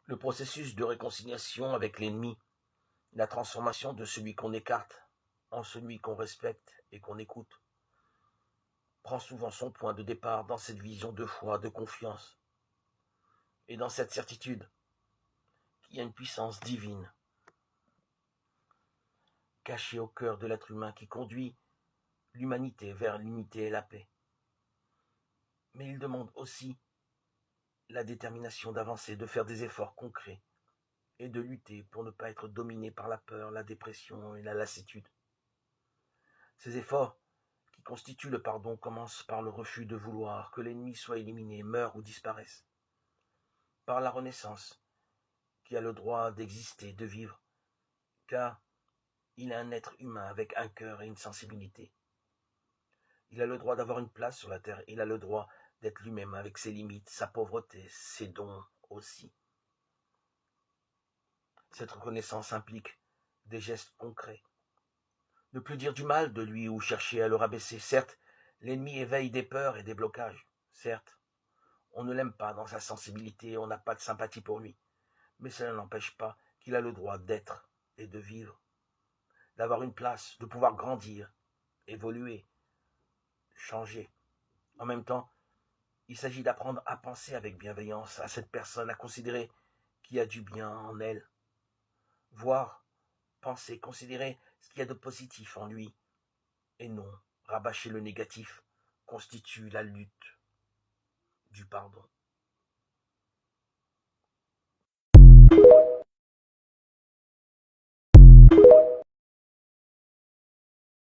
Le processus de réconciliation avec l'ennemi, la transformation de celui qu'on écarte en celui qu'on respecte et qu'on écoute, prend souvent son point de départ dans cette vision de foi, de confiance, et dans cette certitude qu'il y a une puissance divine cachée au cœur de l'être humain qui conduit l'humanité vers l'unité et la paix. Mais il demande aussi la détermination d'avancer, de faire des efforts concrets et de lutter pour ne pas être dominé par la peur, la dépression et la lassitude. Ces efforts qui constituent le pardon commencent par le refus de vouloir que l'ennemi soit éliminé, meure ou disparaisse, par la renaissance qui a le droit d'exister, de vivre, car il est un être humain avec un cœur et une sensibilité. Il a le droit d'avoir une place sur la terre, il a le droit d'être lui-même avec ses limites, sa pauvreté, ses dons aussi. Cette reconnaissance implique des gestes concrets. Ne plus dire du mal de lui ou chercher à le rabaisser. Certes, l'ennemi éveille des peurs et des blocages. Certes, on ne l'aime pas dans sa sensibilité, on n'a pas de sympathie pour lui. Mais cela n'empêche pas qu'il a le droit d'être et de vivre, d'avoir une place, de pouvoir grandir, évoluer, changer. En même temps, il s'agit d'apprendre à penser avec bienveillance à cette personne, à considérer qu'il y a du bien en elle. Voir, penser, considérer ce qu'il y a de positif en lui. Et non, rabâcher le négatif constitue la lutte du pardon.